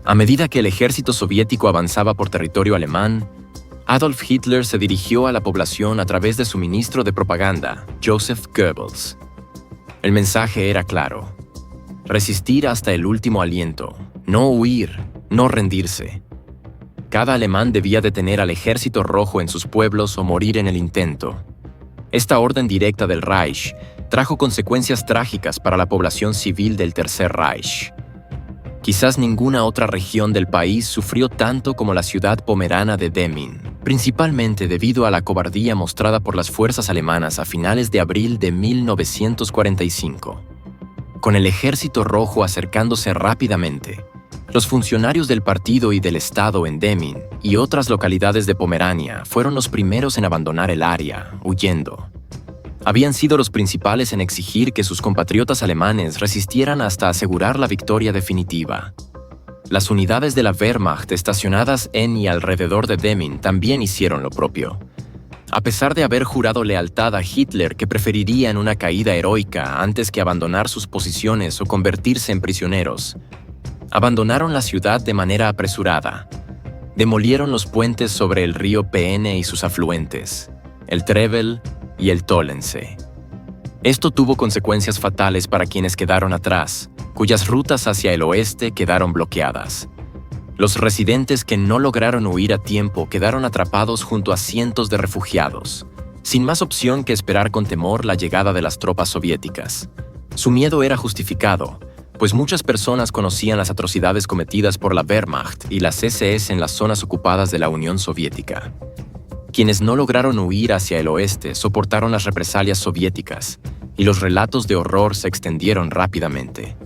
Speaker 1: A medida que el ejército soviético avanzaba por territorio alemán, Adolf Hitler se dirigió a la población a través de su ministro de propaganda, Joseph Goebbels. El mensaje era claro: resistir hasta el último aliento, no huir, no rendirse. Cada alemán debía detener al ejército rojo en sus pueblos o morir en el intento. Esta orden directa del Reich trajo consecuencias trágicas para la población civil del Tercer Reich. Quizás ninguna otra región del país sufrió tanto como la ciudad pomerana de Demmin, principalmente debido a la cobardía mostrada por las fuerzas alemanas a finales de abril de 1945. Con el ejército rojo acercándose rápidamente, los funcionarios del partido y del Estado en Demmin y otras localidades de Pomerania fueron los primeros en abandonar el área, huyendo. Habían sido los principales en exigir que sus compatriotas alemanes resistieran hasta asegurar la victoria definitiva. Las unidades de la Wehrmacht estacionadas en y alrededor de Demmin también hicieron lo propio. A pesar de haber jurado lealtad a Hitler, que preferirían una caída heroica antes que abandonar sus posiciones o convertirse en prisioneros, abandonaron la ciudad de manera apresurada. Demolieron los puentes sobre el río Peene y sus afluentes, el Trebel y el Tollensee. Esto tuvo consecuencias fatales para quienes quedaron atrás, cuyas rutas hacia el oeste quedaron bloqueadas. Los residentes que no lograron huir a tiempo quedaron atrapados junto a cientos de refugiados, sin más opción que esperar con temor la llegada de las tropas soviéticas. Su miedo era justificado, pues muchas personas conocían las atrocidades cometidas por la Wehrmacht y las SS en las zonas ocupadas de la Unión Soviética. Quienes no lograron huir hacia el oeste soportaron las represalias soviéticas, y los relatos de horror se extendieron rápidamente.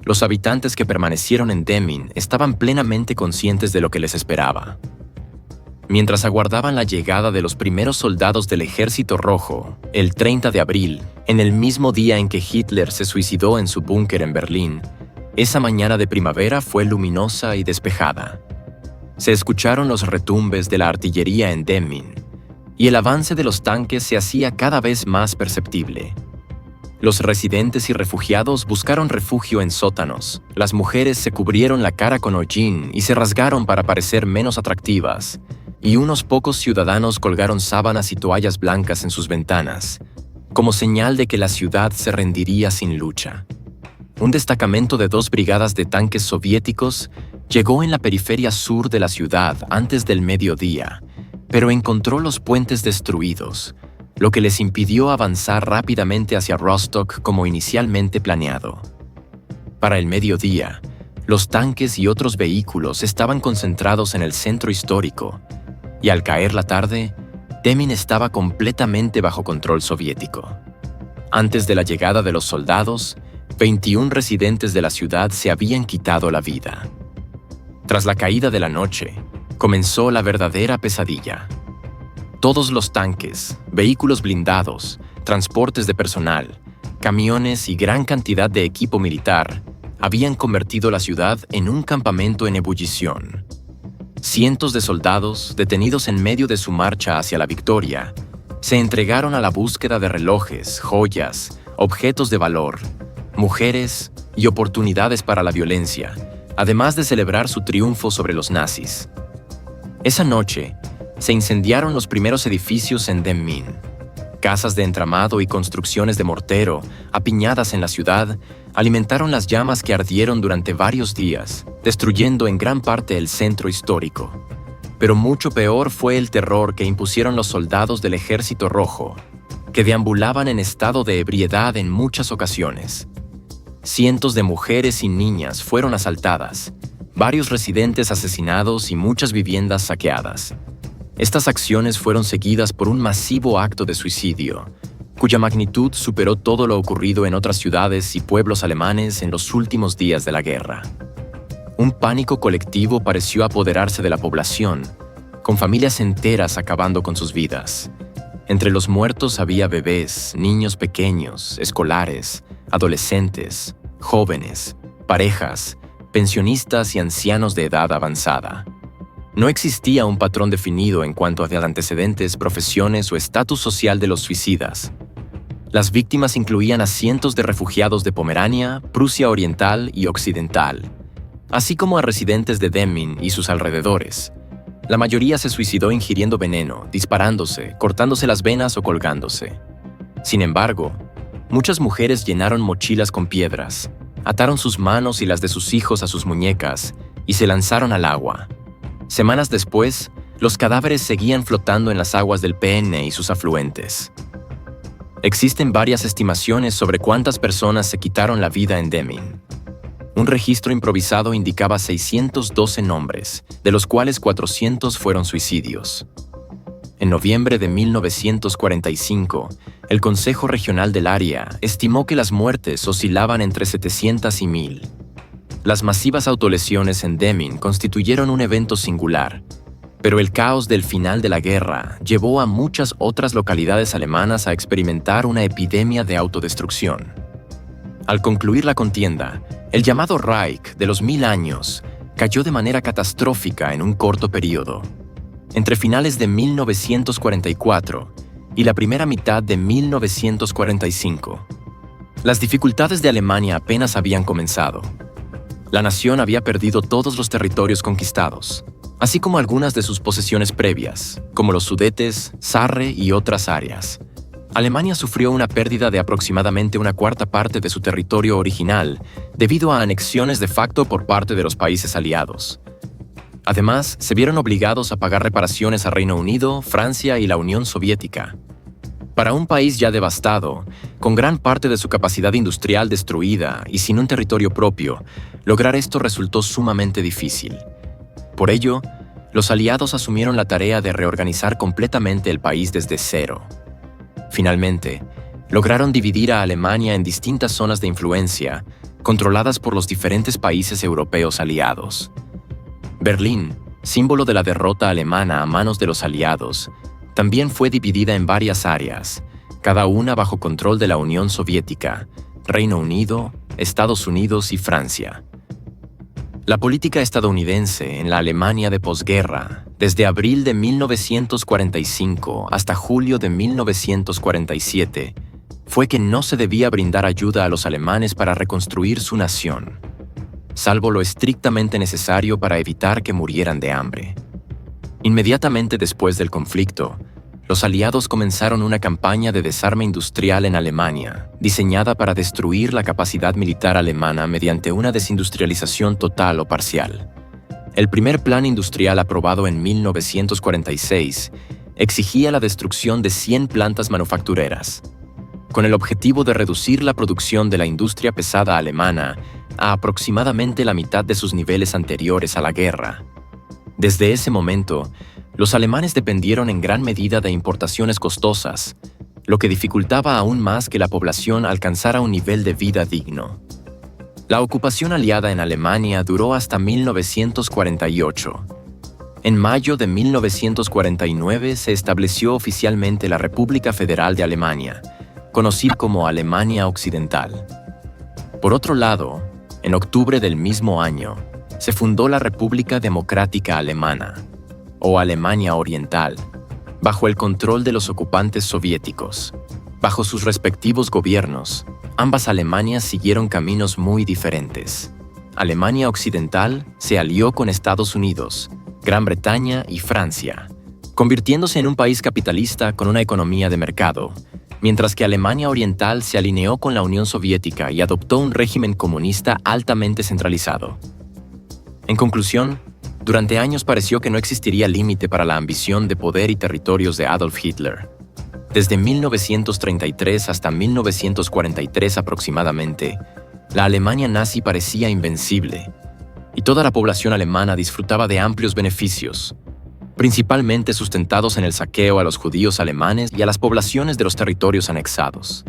Speaker 1: Los habitantes que permanecieron en Demmin estaban plenamente conscientes de lo que les esperaba. Mientras aguardaban la llegada de los primeros soldados del Ejército Rojo, el 30 de abril, en el mismo día en que Hitler se suicidó en su búnker en Berlín, esa mañana de primavera fue luminosa y despejada. Se escucharon los retumbes de la artillería en Demmin, y el avance de los tanques se hacía cada vez más perceptible. Los residentes y refugiados buscaron refugio en sótanos, las mujeres se cubrieron la cara con hollín y se rasgaron para parecer menos atractivas, y unos pocos ciudadanos colgaron sábanas y toallas blancas en sus ventanas, como señal de que la ciudad se rendiría sin lucha. Un destacamento de 2 brigadas de tanques soviéticos llegó en la periferia sur de la ciudad antes del mediodía, pero encontró los puentes destruidos, lo que les impidió avanzar rápidamente hacia Rostock como inicialmente planeado. Para el mediodía, los tanques y otros vehículos estaban concentrados en el centro histórico, y al caer la tarde, Demmin estaba completamente bajo control soviético. Antes de la llegada de los soldados, 21 residentes de la ciudad se habían quitado la vida. Tras la caída de la noche, comenzó la verdadera pesadilla. Todos los tanques, vehículos blindados, transportes de personal, camiones y gran cantidad de equipo militar habían convertido la ciudad en un campamento en ebullición. Cientos de soldados, detenidos en medio de su marcha hacia la victoria, se entregaron a la búsqueda de relojes, joyas, objetos de valor, mujeres y oportunidades para la violencia, además de celebrar su triunfo sobre los nazis. Esa noche, se incendiaron los primeros edificios en Demmin. Casas de entramado y construcciones de mortero, apiñadas en la ciudad, alimentaron las llamas que ardieron durante varios días, destruyendo en gran parte el centro histórico. Pero mucho peor fue el terror que impusieron los soldados del Ejército Rojo, que deambulaban en estado de ebriedad en muchas ocasiones. Cientos de mujeres y niñas fueron asaltadas, varios residentes asesinados y muchas viviendas saqueadas. Estas acciones fueron seguidas por un masivo acto de suicidio, cuya magnitud superó todo lo ocurrido en otras ciudades y pueblos alemanes en los últimos días de la guerra. Un pánico colectivo pareció apoderarse de la población, con familias enteras acabando con sus vidas. Entre los muertos había bebés, niños pequeños, escolares, adolescentes, jóvenes, parejas, pensionistas y ancianos de edad avanzada. No existía un patrón definido en cuanto a antecedentes, profesiones o estatus social de los suicidas. Las víctimas incluían a cientos de refugiados de Pomerania, Prusia Oriental y Occidental, así como a residentes de Demmin y sus alrededores. La mayoría se suicidó ingiriendo veneno, disparándose, cortándose las venas o colgándose. Sin embargo, muchas mujeres llenaron mochilas con piedras, ataron sus manos y las de sus hijos a sus muñecas y se lanzaron al agua. Semanas después, los cadáveres seguían flotando en las aguas del Peene y sus afluentes. Existen varias estimaciones sobre cuántas personas se quitaron la vida en Demmin. Un registro improvisado indicaba 612 nombres, de los cuales 400 fueron suicidios. En noviembre de 1945, el Consejo Regional del Área estimó que las muertes oscilaban entre 700 y 1000. Las masivas autolesiones en Demmin constituyeron un evento singular, pero el caos del final de la guerra llevó a muchas otras localidades alemanas a experimentar una epidemia de autodestrucción. Al concluir la contienda, el llamado Reich de los 1000 años cayó de manera catastrófica en un corto periodo. Entre finales de 1944 y la primera mitad de 1945, las dificultades de Alemania apenas habían comenzado. La nación había perdido todos los territorios conquistados, así como algunas de sus posesiones previas, como los Sudetes, Sarre y otras áreas. Alemania sufrió una pérdida de aproximadamente una cuarta parte de su territorio original debido a anexiones de facto por parte de los países aliados. Además, se vieron obligados a pagar reparaciones a Reino Unido, Francia y la Unión Soviética. Para un país ya devastado, con gran parte de su capacidad industrial destruida y sin un territorio propio, lograr esto resultó sumamente difícil. Por ello, los aliados asumieron la tarea de reorganizar completamente el país desde cero. Finalmente, lograron dividir a Alemania en distintas zonas de influencia, controladas por los diferentes países europeos aliados. Berlín, símbolo de la derrota alemana a manos de los aliados, también fue dividida en varias áreas, cada una bajo control de la Unión Soviética, Reino Unido, Estados Unidos y Francia. La política estadounidense en la Alemania de posguerra, desde abril de 1945 hasta julio de 1947, fue que no se debía brindar ayuda a los alemanes para reconstruir su nación, salvo lo estrictamente necesario para evitar que murieran de hambre. Inmediatamente después del conflicto, los aliados comenzaron una campaña de desarme industrial en Alemania, diseñada para destruir la capacidad militar alemana mediante una desindustrialización total o parcial. El primer plan industrial aprobado en 1946 exigía la destrucción de 100 plantas manufactureras, con el objetivo de reducir la producción de la industria pesada alemana a aproximadamente la mitad de sus niveles anteriores a la guerra. Desde ese momento, los alemanes dependieron en gran medida de importaciones costosas, lo que dificultaba aún más que la población alcanzara un nivel de vida digno. La ocupación aliada en Alemania duró hasta 1948. En mayo de 1949 se estableció oficialmente la República Federal de Alemania, conocida como Alemania Occidental. Por otro lado, en octubre del mismo año, se fundó la República Democrática Alemana, o Alemania Oriental, bajo el control de los ocupantes soviéticos. Bajo sus respectivos gobiernos, ambas Alemanias siguieron caminos muy diferentes. Alemania Occidental se alió con Estados Unidos, Gran Bretaña y Francia, convirtiéndose en un país capitalista con una economía de mercado, mientras que Alemania Oriental se alineó con la Unión Soviética y adoptó un régimen comunista altamente centralizado. En conclusión, durante años pareció que no existiría límite para la ambición de poder y territorios de Adolf Hitler. Desde 1933 hasta 1943 aproximadamente, la Alemania nazi parecía invencible, y toda la población alemana disfrutaba de amplios beneficios, principalmente sustentados en el saqueo a los judíos alemanes y a las poblaciones de los territorios anexados.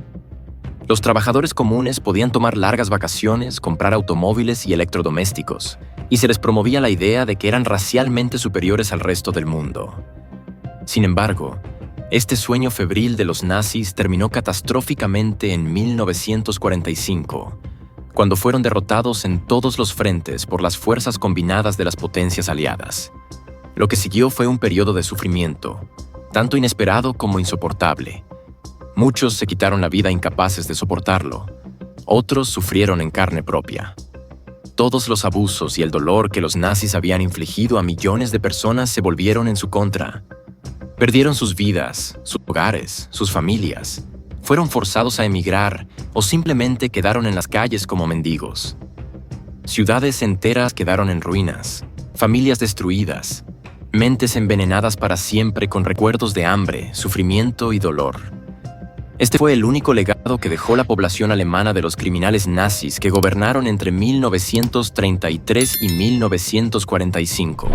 Speaker 1: Los trabajadores comunes podían tomar largas vacaciones, comprar automóviles y electrodomésticos, y se les promovía la idea de que eran racialmente superiores al resto del mundo. Sin embargo, este sueño febril de los nazis terminó catastróficamente en 1945, cuando fueron derrotados en todos los frentes por las fuerzas combinadas de las potencias aliadas. Lo que siguió fue un periodo de sufrimiento, tanto inesperado como insoportable. Muchos se quitaron la vida incapaces de soportarlo, otros sufrieron en carne propia. Todos los abusos y el dolor que los nazis habían infligido a millones de personas se volvieron en su contra. Perdieron sus vidas, sus hogares, sus familias, fueron forzados a emigrar o simplemente quedaron en las calles como mendigos. Ciudades enteras quedaron en ruinas, familias destruidas, mentes envenenadas para siempre con recuerdos de hambre, sufrimiento y dolor. Este fue el único legado que dejó la población alemana de los criminales nazis que gobernaron entre 1933 y 1945.